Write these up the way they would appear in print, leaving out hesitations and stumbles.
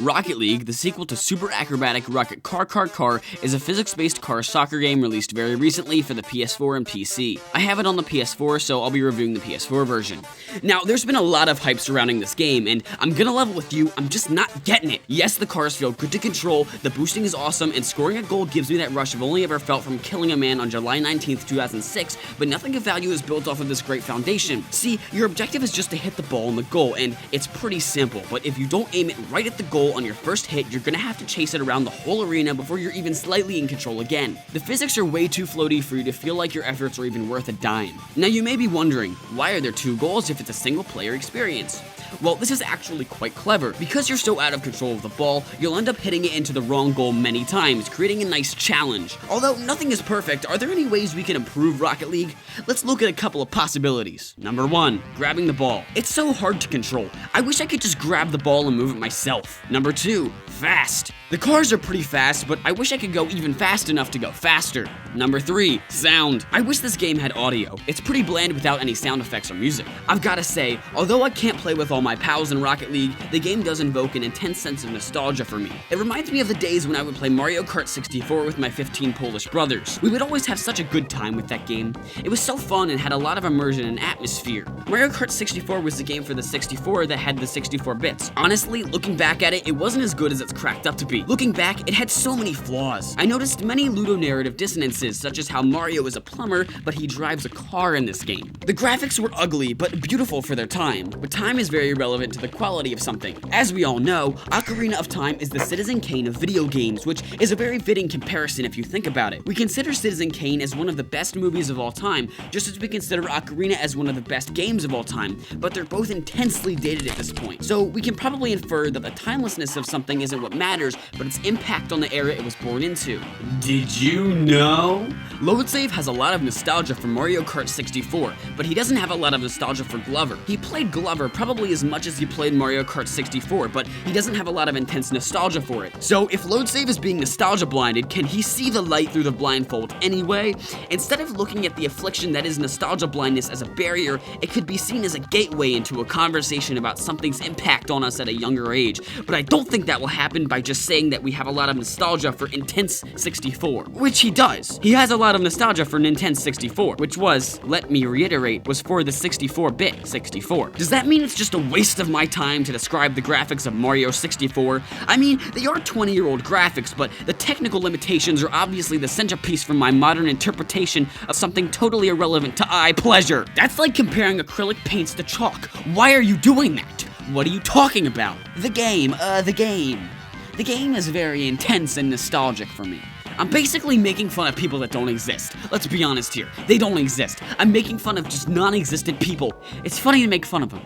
Rocket League, the sequel to Super Acrobatic Rocket Car, is a physics-based car soccer game released very recently for the PS4 and PC. I have it on the PS4, so I'll be reviewing the PS4 version. Now, there's been a lot of hype surrounding this game, and I'm gonna level with you, I'm just not getting it. Yes, the cars feel good to control, the boosting is awesome, and scoring a goal gives me that rush I've only ever felt from killing a man on July 19th, 2006, but nothing of value is built off of this great foundation. See, your objective is just to hit the ball in the goal, and it's pretty simple, but if you don't aim it right at the goal on your first hit, you're gonna have to chase it around the whole arena before you're even slightly in control again. The physics are way too floaty for you to feel like your efforts are even worth a dime. Now you may be wondering, why are there two goals if it's a single player experience? Well, this is actually quite clever. Because you're so out of control of the ball, you'll end up hitting it into the wrong goal many times, creating a nice challenge. Although nothing is perfect, are there any ways we can improve Rocket League? Let's look at a couple of possibilities. Number 1, grabbing the ball. It's so hard to control. I wish I could just grab the ball and move it myself. Number 2, fast. The cars are pretty fast, but I wish I could go even fast enough to go faster. Number 3, sound. I wish this game had audio. It's pretty bland without any sound effects or music. I've gotta say, although I can't play with all my pals in Rocket League, the game does invoke an intense sense of nostalgia for me. It reminds me of the days when I would play Mario Kart 64 with my 15 Polish brothers. We would always have such a good time with that game. It was so fun and had a lot of immersion and atmosphere. Mario Kart 64 was the game for the 64 that had the 64 bits. Honestly, looking back at it, it wasn't as good as it's cracked up to be. Looking back, it had so many flaws. I noticed many ludonarrative dissonances, such as how Mario is a plumber, but he drives a car in this game. The graphics were ugly, but beautiful for their time. But time is very relevant to the quality of something. As we all know, Ocarina of Time is the Citizen Kane of video games, which is a very fitting comparison if you think about it. We consider Citizen Kane as one of the best movies of all time, just as we consider Ocarina as one of the best games of all time, but they're both intensely dated at this point. So we can probably infer that the timelessness of something isn't what matters, but its impact on the era it was born into. Did you know? Load Save has a lot of nostalgia for Mario Kart 64, but he doesn't have a lot of nostalgia for Glover. He played Glover probably as much as he played Mario Kart 64, but he doesn't have a lot of intense nostalgia for it. So if Load Save is being nostalgia blinded, can he see the light through the blindfold anyway? Instead of looking at the affliction that is nostalgia blindness as a barrier, it could be seen as a gateway into a conversation about something's impact on us at a younger age. But I don't think that will happen by just saying that we have a lot of nostalgia for Intense 64, which he does. He has a lot of nostalgia for Intense 64, which was, let me reiterate, was for the 64-bit 64. Does that mean it's just a waste of my time to describe the graphics of Mario 64? I mean, they are 20-year-old graphics, but the technical limitations are obviously the centerpiece from my modern interpretation of something totally irrelevant to eye pleasure. That's like comparing acrylic paints to chalk. Why are you doing that? What are you talking about? The game. The game is very intense and nostalgic for me. I'm basically making fun of people that don't exist. Let's be honest here. They don't exist. I'm making fun of just non-existent people. It's funny to make fun of them.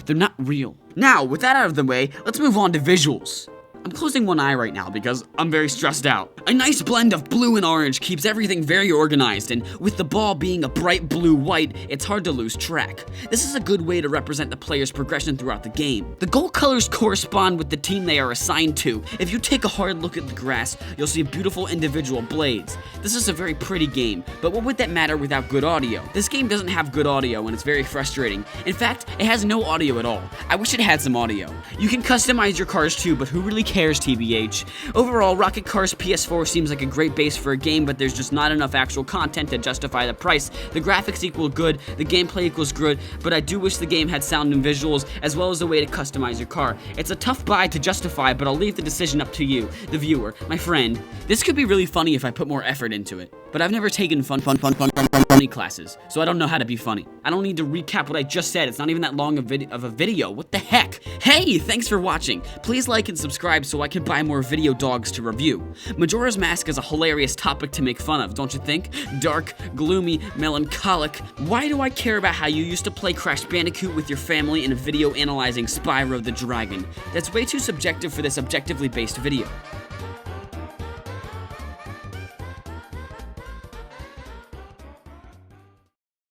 They're not real. Now, with that out of the way, let's move on to visuals. I'm closing one eye right now because I'm very stressed out. A nice blend of blue and orange keeps everything very organized, and with the ball being a bright blue-white, it's hard to lose track. This is a good way to represent the player's progression throughout the game. The goal colors correspond with the team they are assigned to. If you take a hard look at the grass, you'll see beautiful individual blades. This is a very pretty game, but what would that matter without good audio? This game doesn't have good audio, and it's very frustrating. In fact, it has no audio at all. I wish it had some audio. You can customize your cars too, but who really cares, TBH? Overall, Rocket Cars PS4 seems like a great base for a game, but there's just not enough actual content to justify the price. The graphics equal good, the gameplay equals good, but I do wish the game had sound and visuals, as well as a way to customize your car. It's a tough buy to justify, but I'll leave the decision up to you, the viewer, my friend. This could be really funny if I put more effort into it, but I've never taken funny classes, so I don't know how to be funny. I don't need to recap what I just said. It's not even that long of a video. What the heck? Hey, thanks for watching. Please like and subscribe so I can buy more video dogs to review. Majora's Mask is a hilarious topic to make fun of, don't you think? Dark, gloomy, melancholic. Why do I care about how you used to play Crash Bandicoot with your family in a video analyzing Spyro the Dragon? That's way too subjective for this objectively based video.